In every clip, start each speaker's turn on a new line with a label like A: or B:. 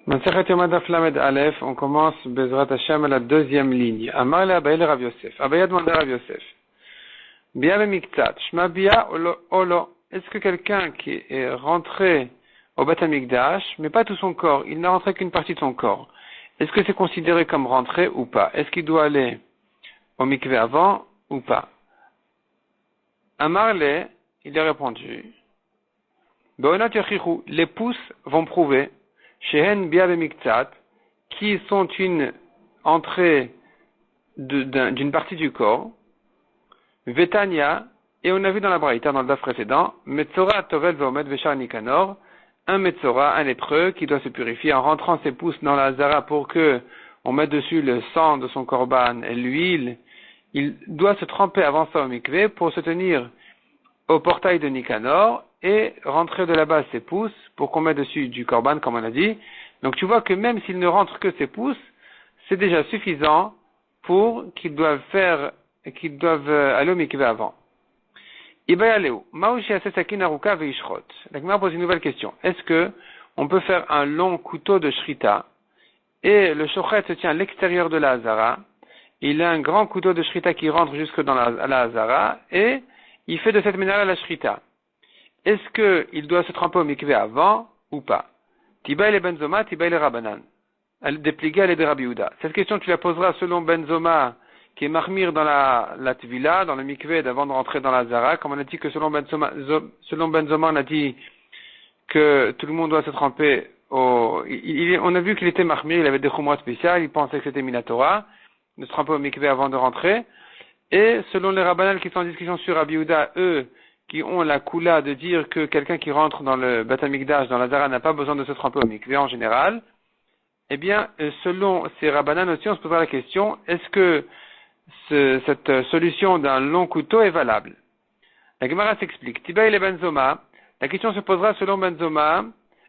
A: Masechet Yoma Daf Lamed Aleph, on commence Bezrat Hashem à la deuxième ligne. Amar le Abaye le Rav Yosef. Abaye a demandé à Rav Yosef. Bia be miktat, shma bia olo. Est-ce que quelqu'un qui est rentré au Beth Amikdash, mais pas tout son corps, il n'a rentré qu'une partie de son corps, est-ce que c'est considéré comme rentré ou pas? Est-ce qu'il doit aller au mikvé avant ou pas? Amar le, il a répondu. Beonat yochichu, les pouces vont prouver Shehen bia be miktat, qui sont une entrée d'une partie du corps, Vetania, et on a vu dans la Braïta, dans le daf précédent, Metzora Tovel Veomed Veshar Nikanor, un Metzora, un lépreux, qui doit se purifier en rentrant ses pouces dans la Hazara pour que on mette dessus le sang de son korban et l'huile. Il doit se tremper avant ça au mikvé pour se tenir au portail de Nikanor et rentrer de là-bas ses pouces pour qu'on mette dessus du korban, comme on a dit. Donc tu vois que même s'il ne rentre que ses pouces, c'est déjà suffisant pour qu'ils doivent aller au mikvé avant. La Gemara pose une nouvelle question. Est-ce que on peut faire un long couteau de shrita et le shochet se tient à l'extérieur de la hazara, il a un grand couteau de shrita qui rentre jusque dans la hazara et il fait de cette manière la shrita. Est-ce que il doit se tremper au mikvé avant ou pas? Tibaï le benzoma, tibaï le rabanan. Dépliga les de Rabbi Yehuda. Cette question tu la poseras selon Benzoma qui est marmir dans la tvila, dans le mikvé avant de rentrer dans la zara, comme on a dit que selon Benzoma on a dit que tout le monde doit se tremper on a vu qu'il était marmir, il avait des chumrot spéciales, il pensait que c'était Minatora, de se tremper au mikvé avant de rentrer, et selon les rabbanal qui sont en discussion sur Rabbi Yehuda, eux, qui ont la koula de dire que quelqu'un qui rentre dans le Beth Amikdash, dans la zara, n'a pas besoin de se tremper au mikvé en général, eh bien, selon ces rabbanan aussi, on se posera la question, est-ce que cette solution d'un long couteau est valable? La Gemara s'explique. Tibaï le benzoma. La question se posera selon Benzoma.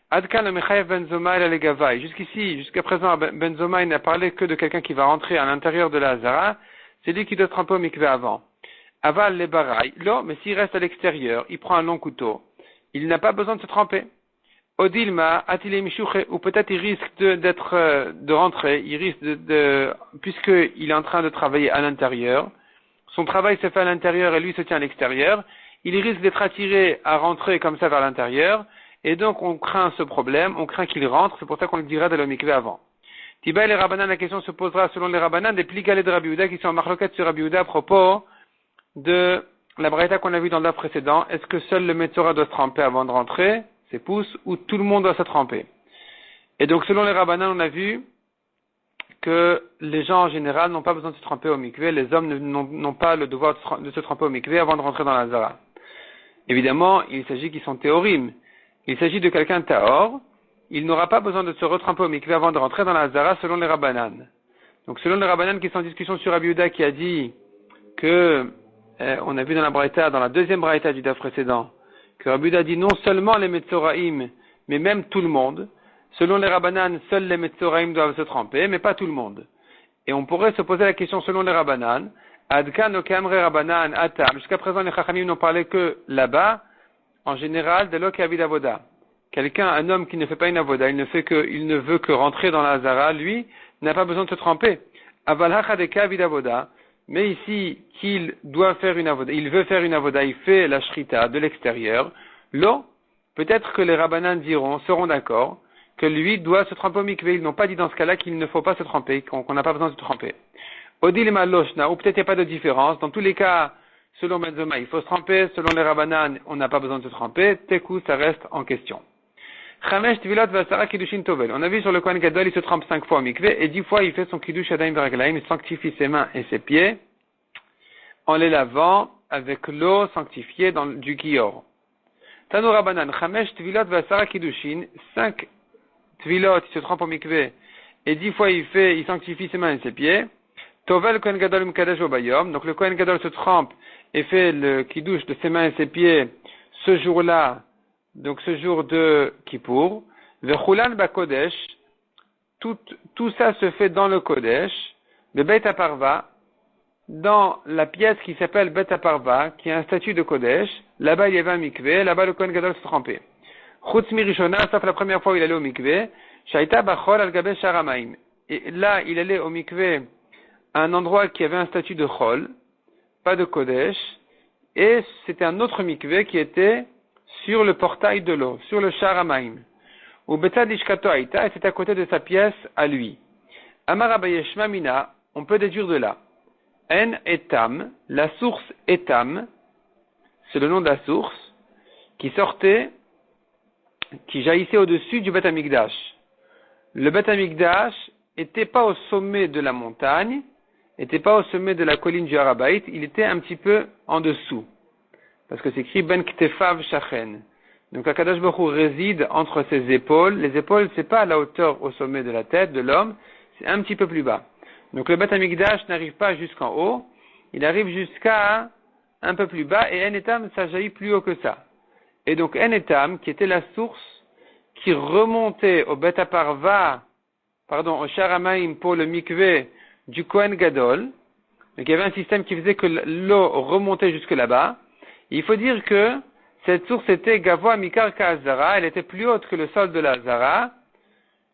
A: Adkan le mechayev benzoma el alegavai. Jusqu'ici, jusqu'à présent, Benzoma, il n'a parlé que de quelqu'un qui va rentrer à l'intérieur de la hazara. C'est lui qui doit tremper au mikvé avant. Aval le baraï. Là, mais s'il reste à l'extérieur, il prend un long couteau. Il n'a pas besoin de se tremper. Odilma, atile mishuche, ou peut-être il risque de rentrer, il risque puisqu'il est en train de travailler à l'intérieur, son travail se fait à l'intérieur et lui se tient à l'extérieur, il risque d'être attiré à rentrer comme ça vers l'intérieur, et donc on craint ce problème, on craint qu'il rentre, c'est pour ça qu'on le dira de le mikvé avant. Tiba et les rabbanan, la question se posera selon les rabbanan des pligalés de Rabbi Yehuda qui sont en marloquette sur Rabbi Yehuda à propos de la braïta qu'on a vue dans le daf précédent. Est-ce que seul le metzora doit se tremper avant de rentrer ses pouces, ou tout le monde doit se tremper? Et donc, selon les rabbanan, on a vu que les gens en général n'ont pas besoin de se tremper au mikvé, les hommes n'ont pas le devoir de se tremper au mikvé avant de rentrer dans la zara. Évidemment, il s'agit qu'ils sont théorim. Il s'agit de quelqu'un tahor, il n'aura pas besoin de se retremper au mikvé avant de rentrer dans la zara selon les rabbanan. Donc, selon les rabbanan qui sont en discussion sur Rabbi Yehuda qui a dit que, on a vu dans la braïta, dans la deuxième braïta du daf précédent, que Rabbi Yehuda dit non seulement les Metzoraïm, mais même tout le monde. Selon les Rabbanan, seuls les Metzoraïm doivent se tremper, mais pas tout le monde. Et on pourrait se poser la question selon les Rabbanan, Adkan Okamre Rabbanan Atam. Jusqu'à présent, les Chachamim n'ont parlé que là-bas, en général, de l'Okavid Avoda. Quelqu'un, un homme qui ne fait pas une Avoda, il ne veut que rentrer dans la Hazara, lui, n'a pas besoin de se tremper. Aval Hachadeka Avid Avoda. Mais ici, qu'il doit faire une avoda, il veut faire une avoda, il fait la shrita de l'extérieur, là, peut-être que les rabbanan seront d'accord, que lui doit se tremper au mikvé. Ils n'ont pas dit dans ce cas-là qu'il ne faut pas se tremper, qu'on n'a pas besoin de se tremper. Odilma loshna, ou peut-être il n'y a pas de différence. Dans tous les cas, selon Benzoma, il faut se tremper. Selon les rabbanan, on n'a pas besoin de se tremper. Tekou, ça reste en question. Chamesh tvilot vasara kiddushin tovel. On a vu sur le Kohen Gadol, il se trempe 5 fois au mikvé, et 10 fois il fait son kiddush adayim veraglaim, il sanctifie ses mains et ses pieds, en les lavant avec l'eau sanctifiée du kior. Tano Rabbanan, Chamesh tvilot vasara kiddushin, 5 tvilot, il se trempe au mikvé, et 10 fois il sanctifie ses mains et ses pieds. Tovel Kohen Gadol mkadesh obayom, donc le Kohen Gadol se trempe et fait le kiddush de ses mains et ses pieds ce jour-là, donc ce jour de Kippour. Vechulan ba Kodesh, tout ça se fait dans le Kodesh, de Beit HaParva, dans la pièce qui s'appelle Beit HaParva, qui est un statut de Kodesh. Là-bas il y avait un mikvé, là-bas le Kohen Gadol se trempait. Chutz mi Rishona, sauf la première fois où il allait au mikvé, Shaita bachol al gabe sharamaim. Et là, il allait au mikvé à un endroit qui avait un statut de chol, pas de kodesh, et c'était un autre mikvé qui était sur le portail de l'eau, sur le sharamaim. Ou betad lishkato haïta, et c'était à côté de sa pièce à lui. Amar Abaye Shma mina, on peut déduire de là. En etam, la source etam, c'est le nom de la source, qui sortait, qui jaillissait au-dessus du Beth Amikdash. Le Beth Amikdash était pas au sommet de la montagne, était pas au sommet de la colline du Harabait, il était un petit peu en dessous. Parce que c'est écrit Ben Ktefav Shachen. Donc Akadosh Baruch Hu réside entre ses épaules. Les épaules, c'est pas à la hauteur au sommet de la tête de l'homme, c'est un petit peu plus bas. Donc le Beth Amikdash n'arrive pas jusqu'en haut, il arrive jusqu'à un peu plus bas, et En Etam, ça jaillit plus haut que ça. Et donc En Etam, qui était la source qui remontait au Beth Aparva, au Sharamaim pour le mikvé du Kohen Gadol, donc il y avait un système qui faisait que l'eau remontait jusque là-bas. Et il faut dire que cette source était Gavoa Mikar Ka'azara, elle était plus haute que le sol de la Zara,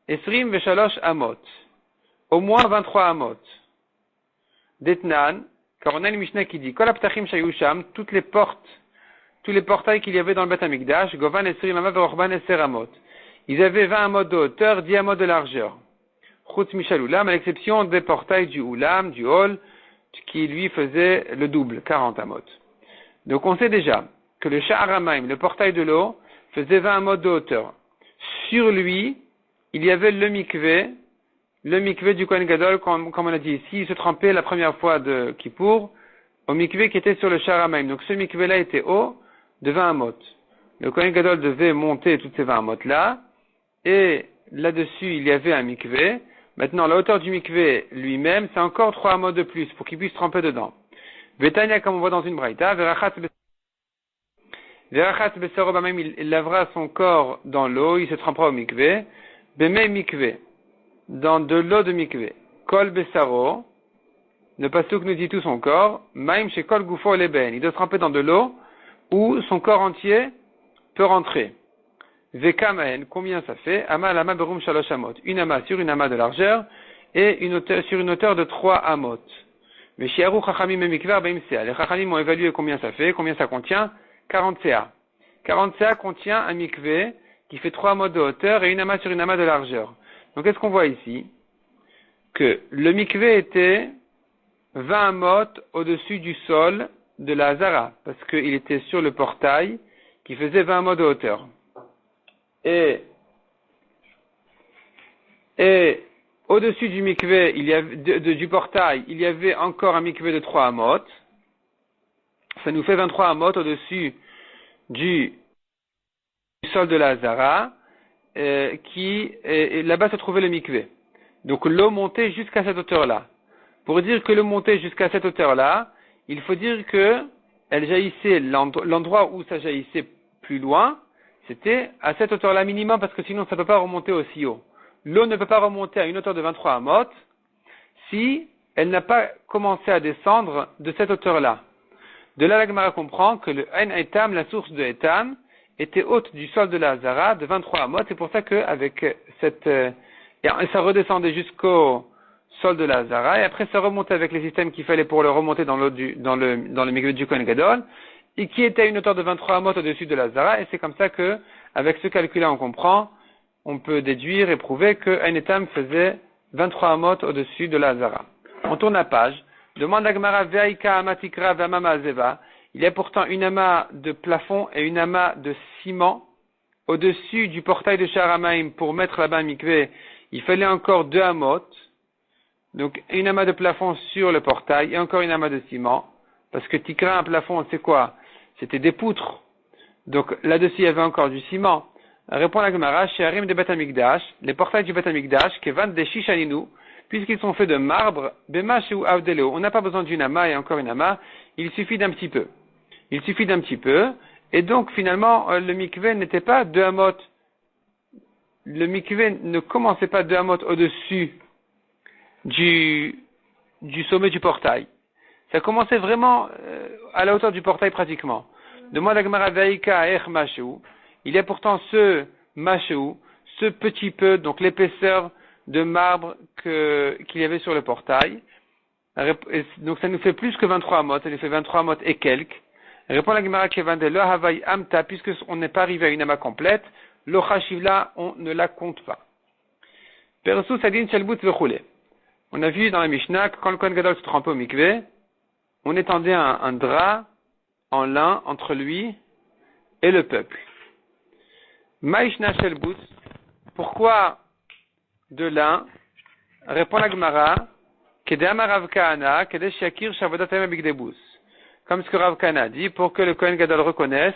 A: Esrim Veshalosh Amot, au moins 23 Amot. Detnan, car on a une Mishnah qui dit, Kol Aptachim Shayusham, toutes les portes, tous les portails qu'il y avait dans le Beth Amikdash, Govan Esrim Amot Verorban Eser Amot. Ils avaient 20 Amot de hauteur, 10 Amot de largeur. Chutz Mishal Ulam, à l'exception des portails du Ulam, du Hol, qui lui faisait le double, 40 Amot. Donc on sait déjà que le Sha'aramaim, le portail de l'eau, faisait 20 Amot de hauteur. Sur lui, il y avait le mikvé du Kohen Gadol, comme on a dit ici, il se trempait la première fois de Kippour, au mikvé qui était sur le Sha'aramaim. Donc ce mikvé-là était haut de 20 Amot. Le Kohen Gadol devait monter toutes ces 20 Amot-là, et là-dessus, il y avait un mikvé. Maintenant, la hauteur du mikvé lui-même, c'est encore 3 Amot de plus, pour qu'il puisse tremper dedans. Vetania, comme on voit dans une braïta, Verachat Besaro Bamem, il lavera son corps dans l'eau, il se trempera au mikvé. Bemei mikvé, dans de l'eau de mikvé. Kol Besaro, le pasuk nous dit tout son corps. Maim chez Kol Gufo Leben, il doit se tremper dans de l'eau où son corps entier peut rentrer. Vekamaen, combien ça fait? Ama lama berum shalosh amot. Une ama sur une ama de largeur et sur une hauteur de 3 amot. Mais shiaru chachamim emikvar beim sea. Les chachamim ont évalué combien ça fait, combien ça contient. 40 CA. 40 CA contient un mikvé qui fait 3 amot de hauteur et une ama sur une ama de largeur. Donc qu'est-ce qu'on voit ici? Que le mikvé était 20 amot au-dessus du sol de la Hazara, parce qu'il était sur le portail qui faisait 20 amot de hauteur. Et au-dessus du mikvé, du portail, il y avait encore un mikvé de 3 amot. Ça nous fait 23 amot au-dessus du sol de la Hazara, et là-bas se trouvait le mikvé. Donc l'eau montait jusqu'à cette hauteur-là. Pour dire que l'eau montait jusqu'à cette hauteur-là, il faut dire que elle jaillissait, l'endroit où ça jaillissait plus loin, c'était à cette hauteur-là minimum, parce que sinon ça ne peut pas remonter aussi haut. L'eau ne peut pas remonter à une hauteur de 23 amot si elle n'a pas commencé à descendre de cette hauteur-là. De là, la Gemara comprend que le En Etam, la source de Etam, était haute du sol de la Hazara de 23 amot. C'est pour ça qu'avec ça redescendait jusqu'au sol de la Hazara, et après ça remontait avec les systèmes qu'il fallait pour le remonter dans le mikvé du Kohen Gadol, et qui était à une hauteur de 23 amot au-dessus de la Hazara, et c'est comme ça que, avec ce calcul-là, on comprend, on peut déduire et prouver que En Etam faisait 23 amot au-dessus de la Hazara. On tourne la page. Demande à Gemara, Ve'aika amatikra ve'amama azeva. Il y a pourtant une ama de plafond et une ama de ciment au-dessus du portail de Sharamaim pour mettre là-bas un mikvé. Il fallait encore 2 amot. Donc, une ama de plafond sur le portail et encore une ama de ciment. Parce que tikra, un plafond, c'est quoi? C'était des poutres. Donc, là-dessus, il y avait encore du ciment. Répond la Gemara, Sheharim de Beth Amikdash, les portails du Beth Amikdash, Kevan de Shishaninu, puisqu'ils sont faits de marbre, Bemash ou Avdelo. On n'a pas besoin d'une ama et encore une ama, il suffit d'un petit peu. Il suffit d'un petit peu, et donc finalement, le mikvé n'était pas 2 amot. Le mikvé ne commençait pas 2 amot au-dessus du sommet du portail. Ça commençait vraiment à la hauteur du portail pratiquement. Demande à Gemara Veika Ech Mashu. Il y a pourtant ce Mashu, ce petit peu, donc l'épaisseur de marbre qu'il y avait sur le portail. Donc ça nous fait plus que 23 amot, ça nous fait 23 amot et quelques. Répond la Gemara Kevan de lo havai amta, puisque on n'est pas arrivé à une ama complète, lo chashivla, on ne la compte pas. Persu sadin shalbut vechule. On a vu dans la Mishnah que quand le Kohen Gadol se trempait au mikvé, on étendait un drap en lin entre lui et le peuple. Maishna shalbut, pourquoi de lin? Répond la Gemara, Kedama Rav Kahana, Kedesh Shakir Shavodatem Abigdebus. Comme ce que Rav Kahana dit, pour que le Kohen Gadol reconnaisse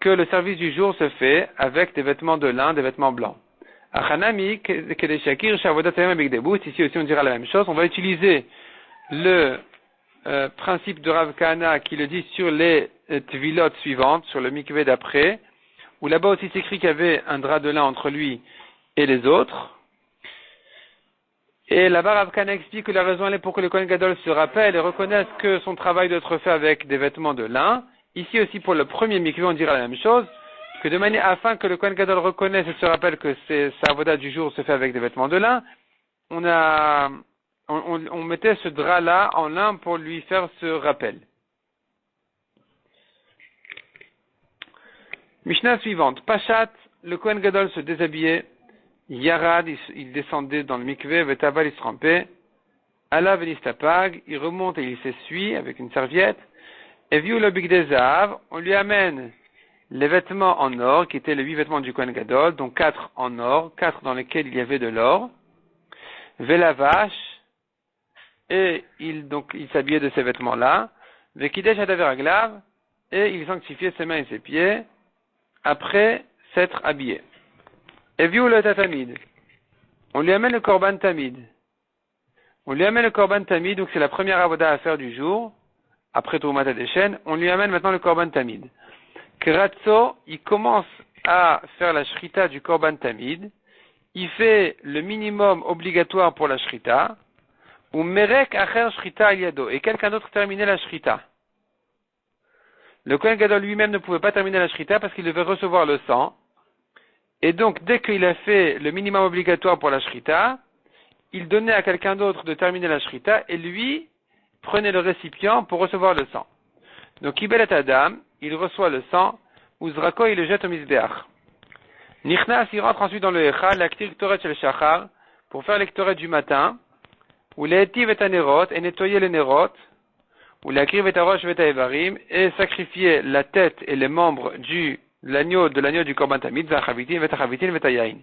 A: que le service du jour se fait avec des vêtements de lin, des vêtements blancs. Achanami, Kedesh Shakir Shavodatem Abigdebus, ici aussi on dira la même chose. On va utiliser le principe de Rav Kahana qui le dit sur les tvilotes suivantes, sur le mikvé d'après, où là-bas aussi c'est écrit qu'il y avait un drap de lin entre lui et les autres. Et là-bas, Rav Kahana explique que la raison elle est pour que le Kohen Gadol se rappelle et reconnaisse que son travail doit être fait avec des vêtements de lin. Ici aussi, pour le premier mikvé, on dira la même chose, que de manière, afin que le Kohen Gadol reconnaisse et se rappelle que sa avoda du jour se fait avec des vêtements de lin, on mettait ce drap-là en lin pour lui faire ce rappel. Mishnah suivante. Pachat, le Kohen Gadol se déshabillait. Yarad, il descendait dans le mikvé, Vetabal, il se trempait. Allah venistapag, il remonte et il s'essuie avec une serviette. Et viu le bigdei zahav, on lui amène les vêtements en or, qui étaient les 8 vêtements du Kohen Gadol, donc 4 en or, 4 dans lesquels il y avait de l'or. Velavash, et il s'habillait de ces vêtements-là. Vekidesh adaveraglav, et il sanctifiait ses mains et ses pieds, après s'être habillé. Et viu le tatamid. On lui amène le korban tamid. On lui amène le korban tamid, donc c'est la première avoda à faire du jour, après Troumat Hadeshen. On lui amène maintenant le korban tamid. Kratzo, il commence à faire la shrita du korban tamid. Il fait le minimum obligatoire pour la shrita. Ou merek acher shrita al yado. Et quelqu'un d'autre terminait la shrita. Le Kohen Gadol lui-même ne pouvait pas terminer la shrita parce qu'il devait recevoir le sang. Et donc, dès qu'il a fait le minimum obligatoire pour la shrita, il donnait à quelqu'un d'autre de terminer la shrita et lui prenait le récipient pour recevoir le sang. Donc, Kibel et Adam, il reçoit le sang, Uzrako, il le jette au misbeach. Nichnas, il rentre ensuite dans le Echal, l'actir Ktoret shel Shachar, pour faire l'Ektoret du matin, ou l'Etiv et Anerot, et nettoyer les Nerot, ou l'Akriv et Arosh et Evarim, et sacrifier la tête et les membres de l'agneau du Korban Tamid, Vachavitin, Vetachavitin, Vetayain.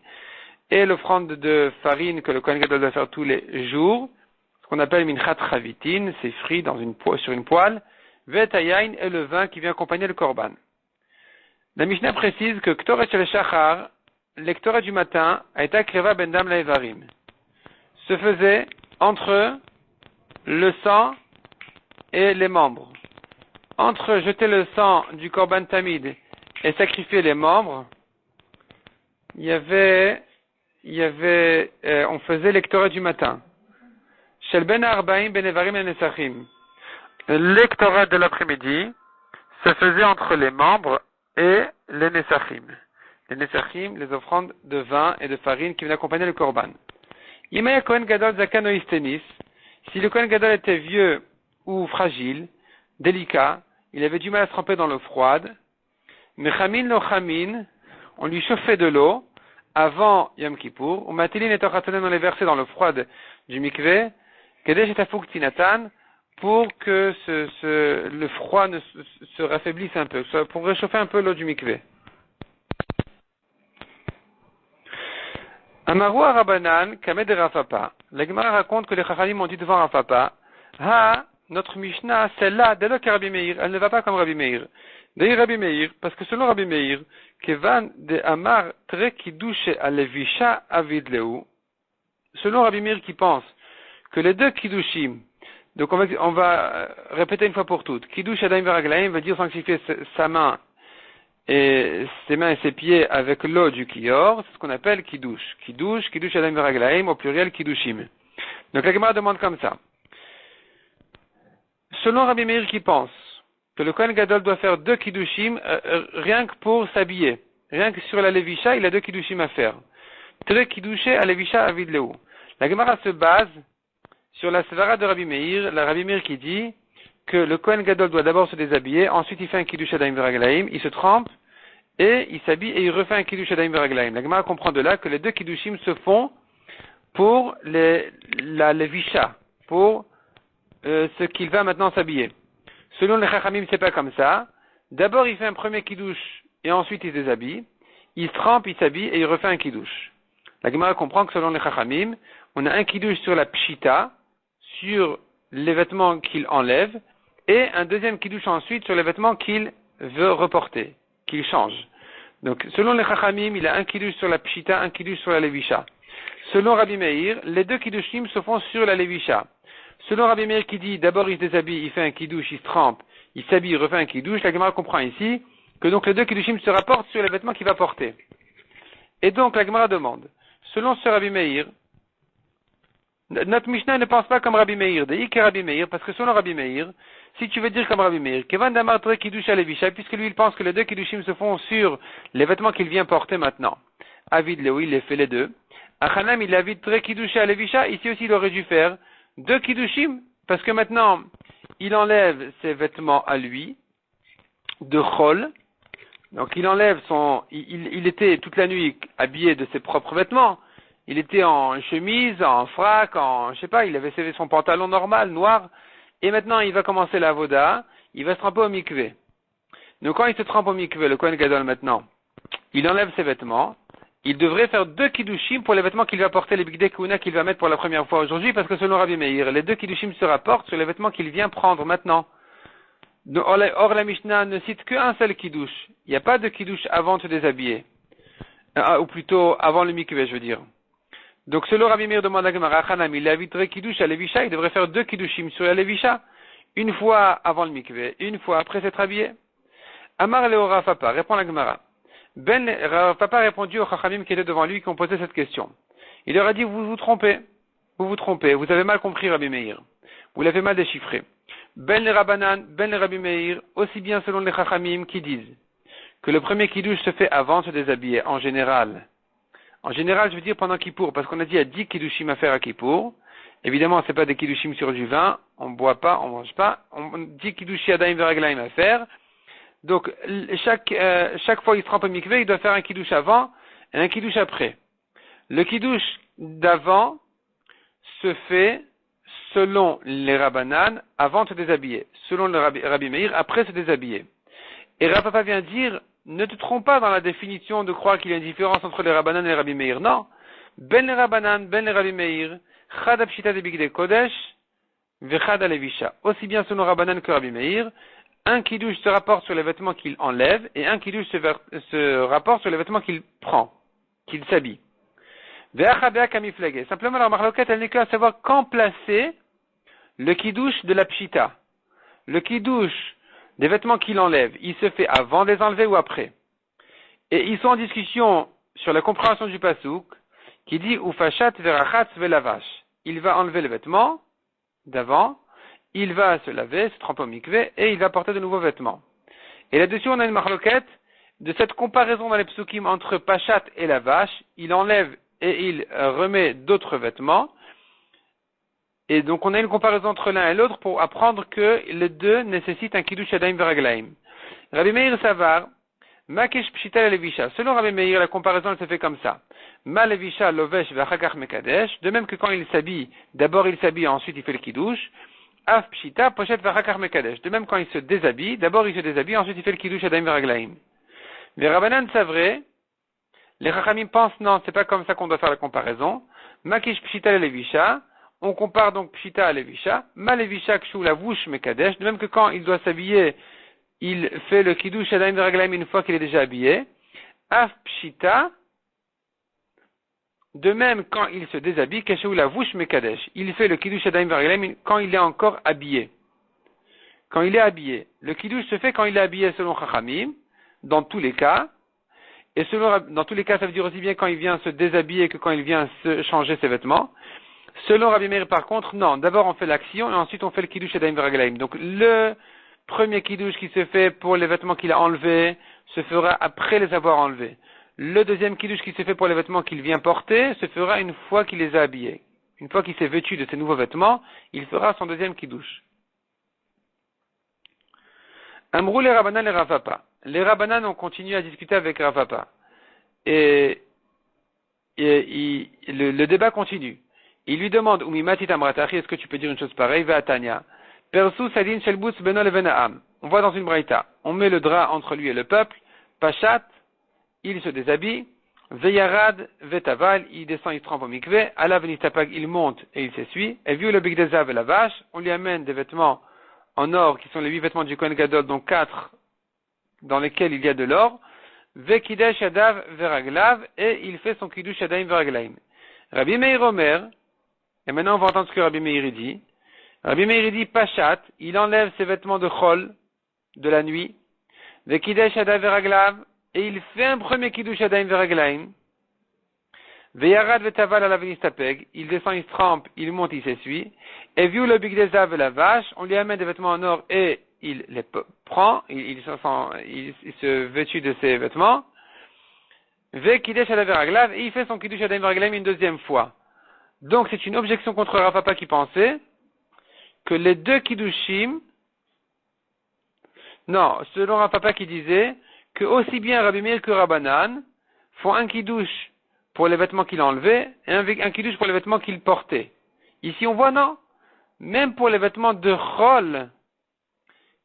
A: Et l'offrande de farine que le Kohen Gadol doit faire tous les jours, ce qu'on appelle Minchat Chavitin, c'est frit sur une poêle, Vetayain et le vin qui vient accompagner le Korban. La Mishnah précise que Ktoret shel Shachar, l'Ektoret du matin, a été Kreva ben Dam laEvarim, se faisait entre le sang et les membres. Entre jeter le sang du Korban Tamid et sacrifier les membres, on faisait l'Ektoret du matin. Shel ben Arbaim ben Evarim en Nesachim. L'Ektoret de l'après-midi se faisait entre les membres et les Nesachim. Les Nesachim, les offrandes de vin et de farine qui venaient accompagner le Korban. Imaya Kohen Gadol Zakano Istenis, si le Kohen Gadol était vieux ou fragile, délicat, il avait du mal à se tremper dans l'eau froide, Mechamin lo chamin, on lui chauffait de l'eau avant Yom Kippour, ou Matilin et Toratonen, on les versait dans l'eau froide du mikvé, Kedesh et Afuk Tinatan, pour que le froid se raffaiblisse un peu, pour réchauffer un peu l'eau du mikvé. Amarua Rabanan, Kamed de Rafapa. La Gemara raconte que les Chachamim ont dit devant Rafapa, notre Mishnah, celle-là, dès lors que Rabbi Meir, elle ne va pas comme Rabbi Meir. D'ailleurs Rabbi Meir, parce que selon Rabbi Meir, Kevan de Amar Tre Kiddush Alevisha Avidleu, selon Rabbi Meir qui pense que les deux Kiddushim, donc on va répéter une fois pour toutes, Kiddush Adayim Veraglaim veut dire sanctifier sa main et ses mains et ses pieds avec l'eau du Kior, c'est ce qu'on appelle Kiddush. Kiddush Adayim Veraglaim, au pluriel Kiddushim. Donc la Gemara demande comme ça. Selon Rabbi Meir qui pense que le Kohen Gadol doit faire 2 Kiddushim rien que pour s'habiller. Rien que sur la Lévisha, il a 2 Kiddushim à faire. Tre Kiddushé Alevisha Avid Leu. La Gemara se base sur la Svara de Rabbi Meir, la Rabbi Meir qui dit que le Kohen Gadol doit d'abord se déshabiller, ensuite il fait un Kiddush Adayim Veraglaim, il se trempe, et il s'habille et il refait un Kiddush Adayim Veraglaim. La Gemara comprend de là que les deux Kiddushim se font pour la Levisha, pour ce qu'il va maintenant s'habiller. Selon les Chachamim, c'est pas comme ça. D'abord, il fait un premier Kiddush, et ensuite il se déshabille. Il se trempe, il s'habille, et il refait un Kiddush. La Gemara comprend que selon les Chachamim, on a un Kiddush sur la Pshita, sur les vêtements qu'il enlève, et un deuxième Kiddush ensuite sur les vêtements qu'il veut reporter, qu'il change. Donc, selon les Chachamim, il a un Kiddush sur la Pshita, un Kiddush sur la Levisha. Selon Rabbi Meir, les deux Kiddushim se font sur la Levisha. Selon Rabbi Meir qui dit, d'abord il se déshabille, il fait un Kiddush, il se trempe, il s'habille, il refait un Kiddush, la Gemara comprend ici que donc les deux Kiddushim se rapportent sur les vêtements qu'il va porter. Et donc la Gemara demande, selon ce Rabbi Meir, notre Mishnah ne pense pas comme Rabbi Meir, Rabbi Meir, parce que selon Rabbi Meir, si tu veux dire comme Rabbi Meir, Kevan Damar Tre Kiddush Alevisha, puisque lui il pense que les deux Kiddushim se font sur les vêtements qu'il vient porter maintenant. Avid Leo, il les fait les deux. Achanam, il a Avid Tre Kiddush Alevisha, ici aussi il aurait dû faire deux Kiddushim, parce que maintenant, il enlève ses vêtements à lui, de Chol, donc il enlève il était toute la nuit habillé de ses propres vêtements, il était en chemise, en frac, il avait son pantalon normal, noir, et maintenant il va commencer la voda, il va se tremper au mikvé. Donc quand il se trempe au mikvé, le Kohen Gadol maintenant, il enlève ses vêtements, il devrait faire deux kiddushim pour les vêtements qu'il va porter, les bigdei kehuna qu'il va mettre pour la première fois aujourd'hui, parce que selon Rabbi Meir, les deux kiddushim se rapportent sur les vêtements qu'il vient prendre maintenant. Or la Mishnah ne cite qu'un seul kiddush. Il n'y a pas de kiddush avant de se déshabiller. Ou plutôt avant le mikvé, je veux dire. Donc selon Rabbi Meir demande à Gemara, Hanam, il inviterait kiddush à Levisha, il devrait faire deux kiddushim sur la Levisha, une fois avant le mikvé, une fois après s'être habillé. Amar Leo Rav Papa, répond la Gemara. Rav Papa a répondu aux Chachamim qui étaient devant lui, qui ont posé cette question. Il leur a dit, vous vous trompez, vous avez mal compris Rabbi Meir, vous l'avez mal déchiffré. Ben le Rabbanan, Ben le Rabbi Meir, aussi bien selon les Chachamim qui disent que le premier kiddush se fait avant de se déshabiller, en général. En général, je veux dire pendant Kippour, parce qu'on a dit il y a 10 kiddushim à faire à Kippour. Évidemment, c'est pas des kiddushim sur du vin, on boit pas, on mange pas, on dit kiddushim Adayim Veraglaim à faire. Donc, chaque fois il se trempe au mikvé, il doit faire un kiddush avant et un kiddush après. Le kiddush d'avant se fait selon les Rabbanan avant de se déshabiller. Selon le Rabbi Meir, après se déshabiller. Et Rav Papa vient dire, ne te trompe pas dans la définition de croire qu'il y a une différence entre les Rabbanan et les Rabbi Meir. Non. Ben les Rabbanan, ben les Rabbi Meir, chad apshita de bigdei kodesh, vechad alevisha. Aussi bien selon Rabbanan que Rabbi Meir, un kiddush se rapporte sur les vêtements qu'il enlève et un kiddush se rapporte sur les vêtements qu'il prend, qu'il s'habille. Simplement, la marloquette, elle n'est qu'à savoir quand placer le kiddush de la pshita. Le kiddush des vêtements qu'il enlève, il se fait avant de les enlever ou après. Et ils sont en discussion sur la compréhension du pasouk qui dit Ufashat verachatz velavash. Il va enlever les vêtements d'avant, il va se laver, se tremper au mikvé et il va porter de nouveaux vêtements. Et là-dessus, on a une marloquette de cette comparaison dans les psukim entre Pachat et la vache. Il enlève et il remet d'autres vêtements. Et donc on a une comparaison entre l'un et l'autre pour apprendre que les deux nécessitent un kiddush adayim veraglaim. Rabbi Meir Savar, Makesh Pshita Levisha. Selon Rabbi Meir, la comparaison elle se fait comme ça. Ma Levisha Lovesh Vachakach Mekadesh. De même que quand il s'habille, d'abord il s'habille, ensuite il fait le kiddush. Av Pshita Pochet Vachakach Mekadesh. De même quand il se déshabille, d'abord il se déshabille, ensuite il fait le kiddush adayim veraglaim. Les Rabbanan Savre, les Chachamim pensent non, c'est pas comme ça qu'on doit faire la comparaison. Makesh Pshita Levisha. On compare donc Pshita à Levisha. Ma Levisha Kshu Lavouche Mekadesh. De même que quand il doit s'habiller, il fait le Kiddush Adayim Veraglaim une fois qu'il est déjà habillé. Af Pshita. De même quand il se déshabille, Kshu Lavouche Mekadesh. Il fait le Kiddush Adayim Veraglaim quand il est encore habillé. Quand il est habillé. Le Kiddush se fait quand il est habillé selon Chachamim, dans tous les cas. Et dans tous les cas, ça veut dire aussi bien quand il vient se déshabiller que quand il vient se changer ses vêtements. Selon Rabbi Meir, par contre, non. D'abord, on fait l'action et ensuite on fait le kiddush adayim veraglaim. Donc, le premier kiddush qui se fait pour les vêtements qu'il a enlevés se fera après les avoir enlevés. le deuxième kiddush qui se fait pour les vêtements qu'il vient porter se fera une fois qu'il les a habillés. Une fois qu'il s'est vêtu de ses nouveaux vêtements, il fera son deuxième kiddush. Amrou les Rabbanan et Rav Papa. Les Rabbanan ont continué à discuter avec Rav Papa. Et le débat continue. Il lui demande, Umimatit Amratachi, est-ce que tu peux dire une chose pareille? Va Tanya. Persu Sadin Shelbus Beno Levenaam. On voit dans une braïta. On met le drap entre lui et le peuple. Pachat, il se déshabille. Veyarad, Vetaval, il descend, il se trempe au mikvé. Alav Nistapag, il monte et il s'essuie. Et vu le Bigdezav et la vache, on lui amène des vêtements en or, qui sont les 8 vêtements du Kohen Gadol, dont 4 dans lesquels il y a de l'or. Vekidesh Adav Veraglav, et il fait son Kiddush Adaim Veraglaim. Rabbi Meir Omer, et maintenant on va entendre ce que Rabbi Meir dit. Rabbi Meir dit Pachat, il enlève ses vêtements de Chol, de la nuit. Vekidesh Adav Veraglav, et il fait un premier Kiddush Adaim Veraglaim. Veyarad Vetaval Alav Nistapeg, il descend, il se trempe, il monte, il s'essuie. Et vu le Bigdezav et la vache, on lui amène des vêtements en or et il les prend, il se vêtut de ses vêtements. Ve Kiddush Adaim Veraglav, et il fait son Kiddush Adaim Veraglaim une deuxième fois. Donc c'est une objection contre Rav Papa qui pensait que les deux Kiddushim, non, selon Rav Papa qui disait que aussi bien Rabbi Meir que Rabbanan font un Kiddush pour les vêtements qu'il enlevait et un Kiddush pour les vêtements qu'il portait. Ici on voit non, même pour les vêtements de Chol,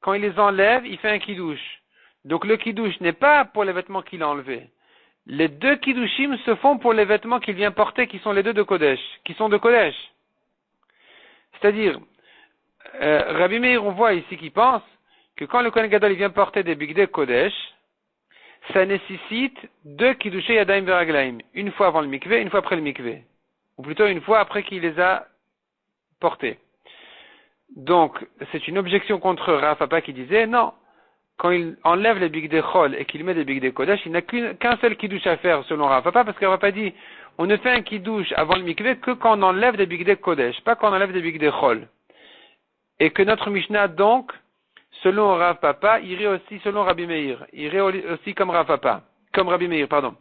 A: quand il les enlève, il fait un Kiddush. Donc le Kiddush n'est pas pour les vêtements qu'il a enlevés. Les deux Kiddushim se font pour les vêtements qu'il vient porter, qui sont les deux de Kodesh, qui sont de Kodesh. C'est-à-dire, Rabbi Meir, on voit ici qu'il pense que quand le Kohen Gadol vient porter des Bigdei Kodesh, ça nécessite deux Kiddushei Yadayim Veraglaim, une fois avant le mikvé, une fois après le mikvé. Ou plutôt une fois après qu'il les a portés. Donc, c'est une objection contre Rav Papa qui disait, non, quand il enlève les Bigdei Chol et qu'il met des Bigdei Kodesh, il n'a qu'un seul Kiddush à faire selon Rav Papa, parce que Rav Papa dit, on ne fait un Kiddush avant le mikvé que quand on enlève des Bigdei Kodesh, pas quand on enlève des Bigdei Chol. Et que notre Mishnah, donc, selon Rav Papa, irait aussi selon Rabbi Meir, irait aussi comme Rav Papa, comme Rabbi Meir, pardon.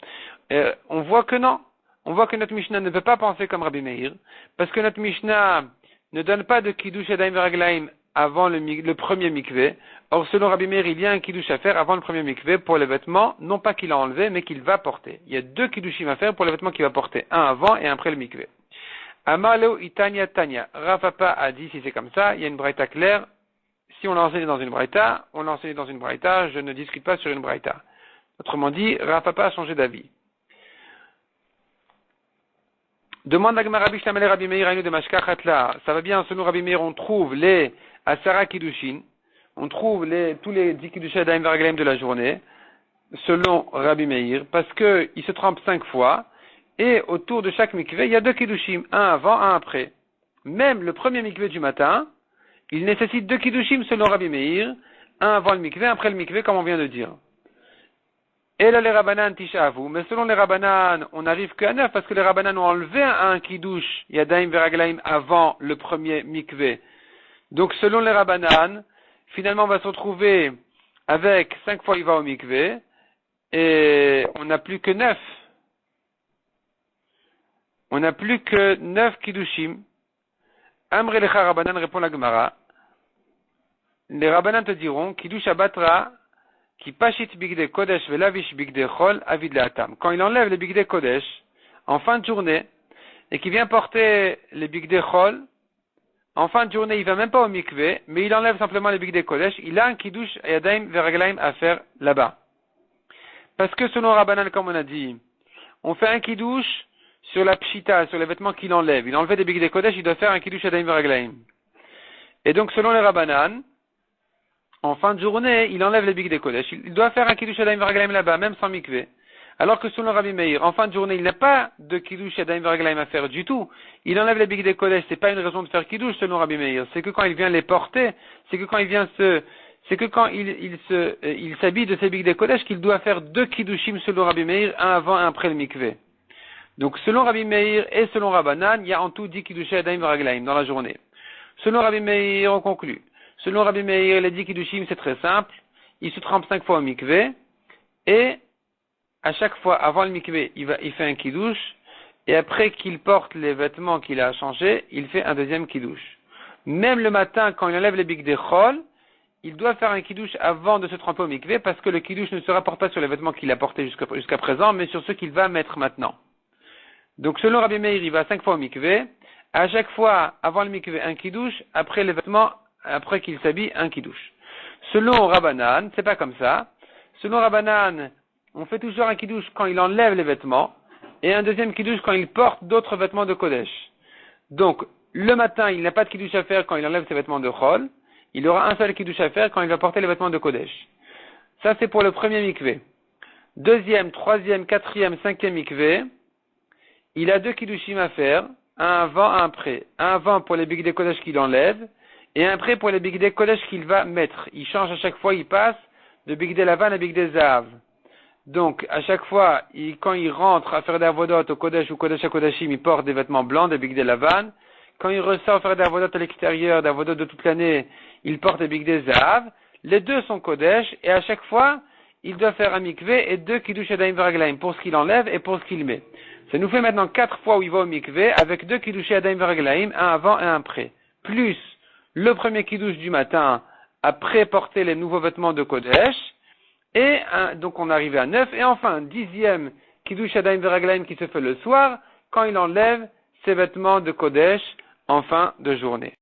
A: On voit que non, on voit que notre Mishnah ne peut pas penser comme Rabbi Meir, parce que notre Mishnah ne donne pas de Kiddush Adaim Veraglaim avant le premier mikvé. Or, selon Rabbi Meir, il y a un Kiddush à faire avant le premier mikvé pour les vêtements, non pas qu'il a enlevé, mais qu'il va porter. Il y a deux Kiddushim à faire pour les vêtements qu'il va porter, un avant et un après le mikvé. Amaleo Itania Tanya. Rav Papa a dit, si c'est comme ça, il y a une braïta claire. Si on l'a enseigné dans une braïta, on l'a enseigné dans une braïta, je ne discute pas sur une braïta. Autrement dit, Rav Papa a changé d'avis. Demande à Gemara Bishlamele Rabbi Meir Ainu de Mashkachatla. Ça va bien, selon Rabbi Meir, on trouve les Asara Kiddushin, on trouve tous les 10 Kiddush Adaim Veraglaim de la journée, selon Rabbi Meir, parce que il se trempe 5 fois, et autour de chaque mikvé, il y a 2 Kiddushim, un avant, un après. Même le premier mikvé du matin, il nécessite 2 Kiddushim selon Rabbi Meir, un avant le mikvé, un après le mikvé, comme on vient de dire. Et là, les Rabbanan Tishavu, mais selon les Rabbanan, on n'arrive qu'à 9, parce que les Rabbanan ont enlevé un Kiddush, Yadaim Veraglaim, avant le premier mikvé. Donc, selon les Rabbanan, finalement, on va se retrouver avec 5 fois il va au mikvé, et on n'a plus que 9. On n'a plus que 9 Kiddushim. Amre Lecha Rabbanan, répond la Gemara. Les Rabbanan te diront, Kiddush Abatra, qui pashit bigdei kodesh velavish bigdei chol avid leatam. Quand il enlève les bigdei kodesh en fin de journée et qu'il vient porter les bigdei chol, en fin de journée il va même pas au mikvé, mais il enlève simplement les bigdei kodesh, il a un kiddush yadaim veraglaim à faire là-bas. Parce que selon Rabbanan, comme on a dit, on fait un kiddush sur la pshita, sur les vêtements qu'il enlève. Il enlève des bigdei kodesh, il doit faire un kiddush yadaim veraglaim. Et donc selon les Rabbanan, en fin de journée, il enlève les bigdei kodesh. Il doit faire un kiddush adaim veraglaim là-bas, même sans mikvé. Alors que selon Rabbi Meir, en fin de journée, il n'a pas de kiddush adaim veraglaim à faire du tout. Il enlève les bigdei kodesh. C'est pas une raison de faire kiddush selon Rabbi Meir. C'est que quand il vient les porter, c'est que quand il s'habille de ces bigdei kodesh qu'il doit faire 2 kiddushim selon Rabbi Meir, un avant et un après le mikvé. Donc selon Rabbi Meir et selon Rabbanan, il y a en tout 10 kiddush adaim veraglaim dans la journée. Selon Rabbi Meir, on conclut. Selon Rabbi Meir, les 10 Kiddushim, c'est très simple. Il se trempe 5 fois au mikvé. Et à chaque fois, avant le mikvé, il fait un kiddush, et après qu'il porte les vêtements qu'il a changés, il fait un deuxième kiddush. Même le matin, quand il enlève les bigdei chol, il doit faire un kiddush avant de se tremper au mikvé, parce que le kiddush ne se rapporte pas sur les vêtements qu'il a portés jusqu'à présent, mais sur ceux qu'il va mettre maintenant. Donc, selon Rabbi Meir, il va 5 fois au mikvé. À chaque fois, avant le mikvé, un kiddush. Après les vêtements, après qu'il s'habille, un kiddush. Selon Rabbanan, c'est pas comme ça. Selon Rabbanan, on fait toujours un kiddush quand il enlève les vêtements. Et un deuxième kiddush quand il porte d'autres vêtements de Kodesh. Donc, le matin, il n'a pas de kiddush à faire quand il enlève ses vêtements de Chol. Il aura un seul kiddush à faire quand il va porter les vêtements de Kodesh. Ça, c'est pour le premier mikvé. Deuxième, troisième, quatrième, cinquième mikvé. Il a 2 kiddushim à faire, un avant, un après. Un avant pour les bigdei kodesh qu'il enlève, et un après pour les bigdei kodesh qu'il va mettre. Il change à chaque fois, il passe de bigdei lavan à bigdei zahav. Donc, à chaque fois, quand il rentre à faire des avodot au kodesh ou kodesh à kodashim, il porte des vêtements blancs, des bigdei lavan. Quand il ressort faire des avodot à l'extérieur, des avodot de toute l'année, il porte des bigdei zahav. Les deux sont kodesh, et à chaque fois, il doit faire un mikvé et 2 kiddush yadayim veraglaim pour ce qu'il enlève et pour ce qu'il met. Ça nous fait maintenant 4 fois où il va au mikvé avec 2 kiddush yadayim veraglaim, un avant et un après. Plus le premier kiddush du matin après porter les nouveaux vêtements de Kodesh. Et donc on arrive à 9. Et enfin, un 10e kiddush yadayim veraglaim qui se fait le soir quand il enlève ses vêtements de Kodesh en fin de journée.